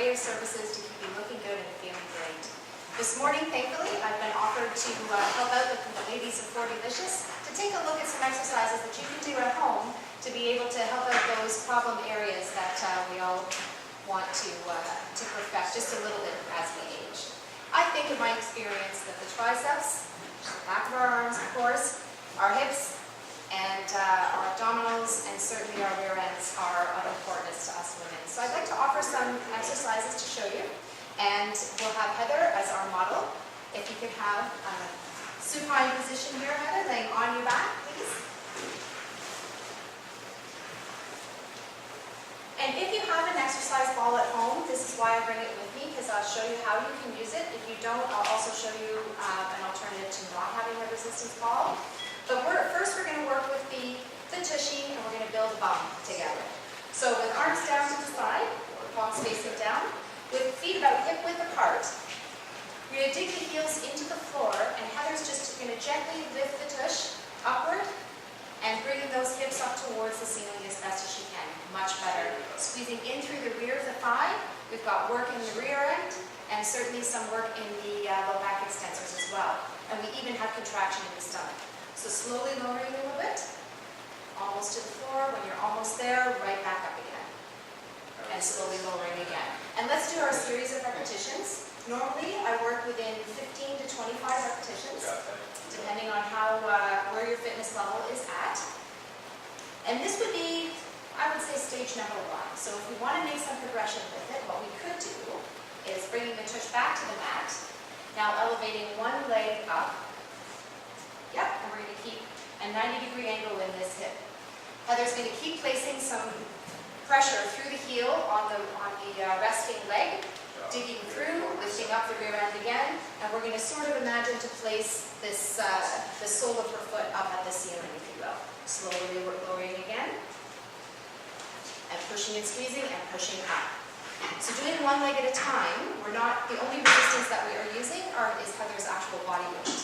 array of services to keep you looking good and feeling great. This morning, thankfully, I've been offered to help out the ladies of Fortylicious to take a look at some exercises that you can do at home to be able to help out those problem areas that we all want to perfect just a little bit as we age. I think in my experience that the triceps, the back of our arms, of course, our hips, and our abdominals, and certainly our rear ends are of importance to us women. So I'd like to offer some exercises to show you. And we'll have Heather as our model. If you could have a supine position here, Heather, laying on your back, please. And if you have an exercise ball at home, this is why I bring it with me, because I'll show you how you can use it. If you don't, I'll also show you an alternative to not having a resistance ball. But first we're going to work with the tushy, and we're going to build a bum together. So with arms down to the side, palms facing down, with feet about hip width apart, we're going to dig the heels into the floor, and Heather's just going to gently lift the tush upward and bringing those hips up towards the ceiling as best as she can. Much better. Squeezing in through the rear of the thigh. We've got work in the rear end, and certainly some work in the low back extensors as well. And we even have contraction in the stomach. So slowly lowering a little bit, almost to the floor. When you're almost there, right back up again. And slowly lowering again. And let's do our series of repetitions. Normally, I work within 15 to 25 repetitions, depending on how where your fitness level is at. And this would be, I would say, stage number 1. So if we want to make some progression with it, what we could do is bringing the tush back to the mat. Now elevating one leg up. Yep, and we're going to keep a 90-degree angle in this hip. Heather's going to keep placing some pressure through the heel on the resting leg, digging through, lifting up the rear end again, and we're going to sort of imagine to place this the sole of her foot up at the ceiling, if you will. Slowly lowering again, and pushing and squeezing and pushing up. So doing one leg at a time, the only resistance that we are using is Heather's actual body weight.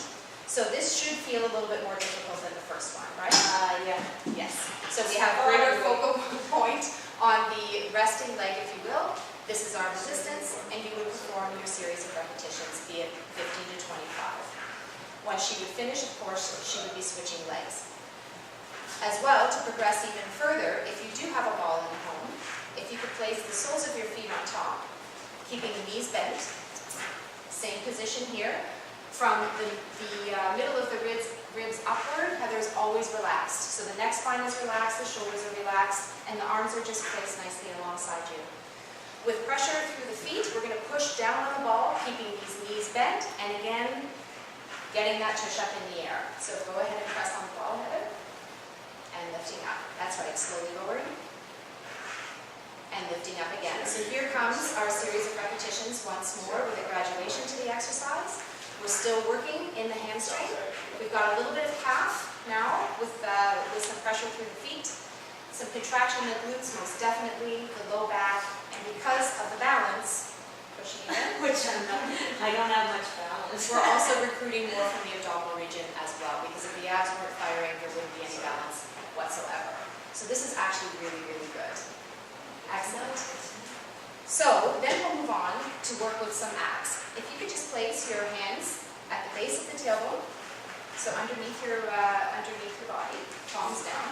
So this should feel a little bit more difficult than the first one, right? Yeah. Yes. So we have greater focal point on the resting leg, if you will. This is our resistance, and you would perform your series of repetitions, be it 15 to 25. Once she would finish, of course, she would be switching legs. As well, to progress even further, if you do have a ball in the home, if you could place the soles of your feet on top, keeping the knees bent, same position here. From the middle of the ribs upward, Heather's always relaxed. So the neck spine is relaxed, the shoulders are relaxed, and the arms are just placed nicely alongside you. With pressure through the feet, we're going to push down on the ball, keeping these knees bent, and again, getting that tush up in the air. So go ahead and press on the ball, Heather, and lifting up. That's right, slowly lowering, and lifting up again. So here comes our series of repetitions once more with a graduation to the exercise. We're still working in the hamstring. We've got a little bit of calf now with some pressure through the feet, some contraction in the glutes, most definitely, the low back, and because of the balance, pushing in, which I don't have much balance. We're also recruiting more from the abdominal region as well, because if the abs weren't firing, there wouldn't be any balance whatsoever. So this is actually really, really good. Excellent. So then we'll move on to work with some abs. If you could just place your hands at the base of the tailbone, so underneath your body, palms down.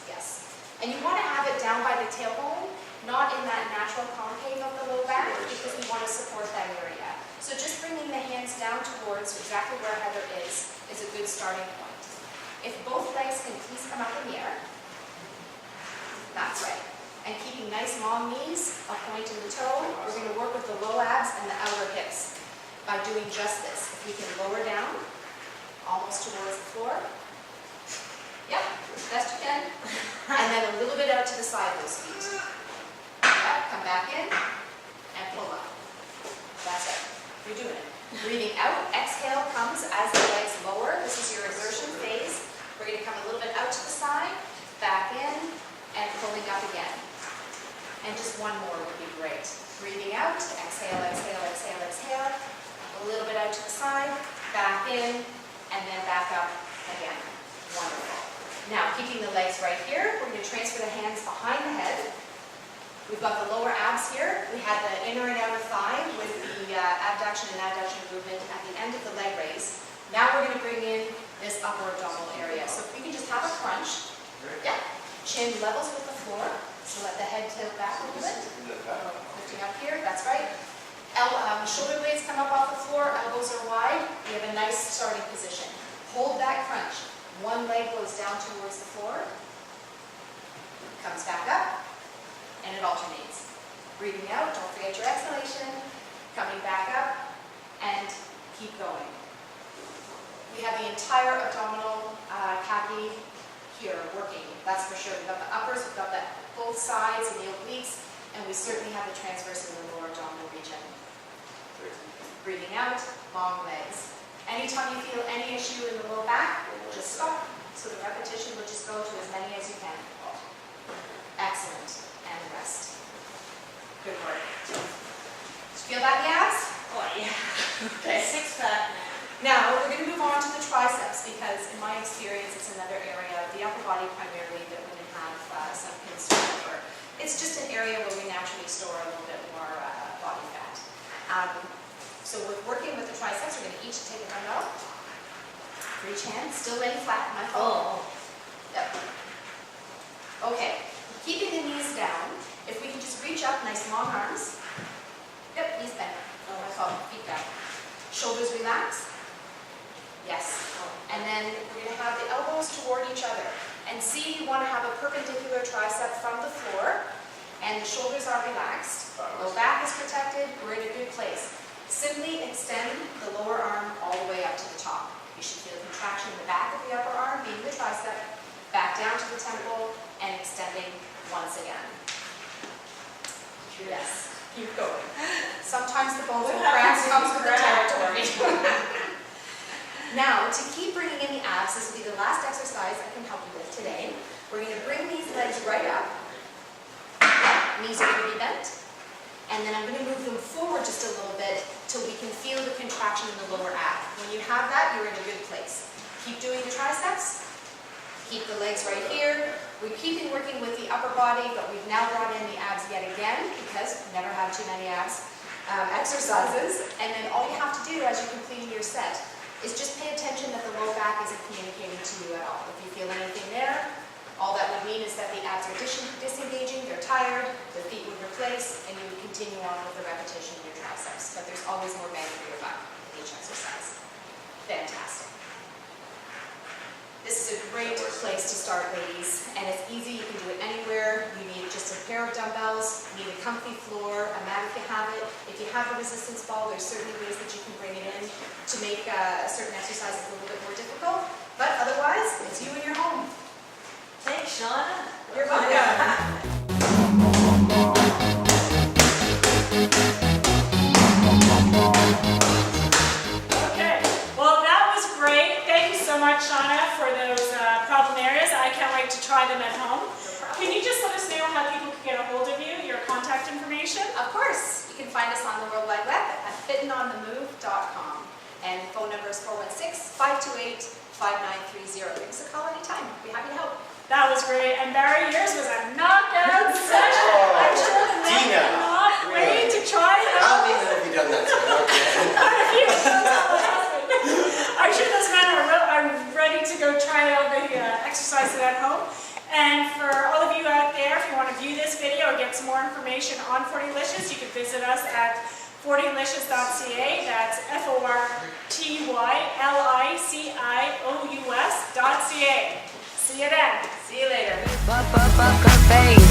Yes. And you want to have it down by the tailbone, not in that natural concave of the low back, because we want to support that area. So just bringing the hands down towards exactly where Heather is a good starting point. If both legs can please come up in the air, that's right. And keeping nice long knees, a point in the toe, we're going to work with the low abs and the outer hips by doing just this. If we can lower down, almost towards the floor. Yep, best you can. And then a little bit out to the side of those feet. Yep, come back in, and pull up. That's it. You're doing it. Breathing out, exhale comes as the legs lower. This is your exertion phase. We're going to come a little bit out to the side, back in, and pulling up again. And just one more would be great. Breathing out, exhale, exhale, exhale, exhale. A little bit out to the side, back in, and then back up again. Wonderful. Now, keeping the legs right here, we're going to transfer the hands behind the head. We've got the lower abs here. We had the inner and outer thigh with the abduction and adduction movement at the end of the leg raise. Now we're going to bring in this upper abdominal area. So if we can just have a crunch. Yeah. Chin levels with the floor. So let the head tilt back a little bit. Lifting up here. That's right. Shoulder blades come up off the floor. Elbows are wide. We have a nice starting position. Hold that crunch. One leg goes down towards the floor. Comes back up. And it alternates. Breathing out. Don't forget your exhalation. Coming back up. And keep going. We have the entire abdominal cavity here working, that's for sure. We've got the uppers, we've got both sides and the obliques, and we certainly have the transverse in the lower abdominal region. Breathing out, long legs. Anytime you feel any issue in the low back, just stop. So the repetition will just go to as many as you can. Excellent. And rest. Good work. Did you feel that in the abs? Oh yeah. Okay. Six pack. Now, we're going to move on to the triceps because, in my experience, it's another area of the upper body primarily that women have some concern for. It's just an area where we naturally store a little bit more body fat. So with working with the triceps, we're going to each take a dumbbell for each hand, still laying flat, my fault. Yep. Okay, keeping the knees down, if we can just reach up, nice long arms. Yep, knees bent. Oh, my fault, feet down. Shoulders relax. Yes. And then we're going to have the elbows toward each other. And see, you want to have a perpendicular tricep from the floor, and the shoulders are relaxed. Low back is protected. We're in a good place. Simply extend the lower arm all the way up to the top. You should feel a contraction in the back of the upper arm, being the tricep, back down to the temple, and extending once again. Yes. Keep going. Sometimes the bones will cramp, comes with the territory. Now, to keep bringing in the abs, this will be the last exercise I can help you with today. We're going to bring these legs right up. Knees are going to be bent. And then I'm going to move them forward just a little bit till we can feel the contraction in the lower ab. When you have that, you're in a good place. Keep doing the triceps. Keep the legs right here. We're keeping working with the upper body, but we've now brought in the abs yet again because we never have too many abs exercises. And then all you have to do as you're completing your set is just pay attention that the low back isn't communicating to you at all. If you feel anything there, all that would mean is that the abs are disengaging, they're tired, the feet would replace, and you would continue on with the repetition of your triceps. But there's always more bang for your buck in each exercise. Fantastic. This is a great place to start, ladies, and it's easy. You can do it anywhere. You need just a pair of dumbbells, you need a comfy floor, a mat if you have it. If you have a resistance ball, there's certainly ways that you can bring it in to make certain exercises a little bit more difficult. But otherwise, it's you and your home. Thanks, Shauna. You're welcome. Okay, well that was great. Thank you so much, Shauna, for those problem areas. I can't wait to try them at home. Can you just let us know how people can get a hold of you, your contact information? Of course, you can find us on the World Wide Web at fitandonthemove.com. And phone number is 416-528-5930. Give us a call anytime. We'd be happy to help. That was great. And Barry, yours was a knockout session. I'm sure the men cannot wait to try it How out. many have you done that to? I'm sure those men are ready to go try out the exercises at home. And for all of you out there, if you want to view this video or get some more information on Fortylicious, you can visit us at fortylicious.ca. That's fortylicious.ca. See you then. See you later. Poker face.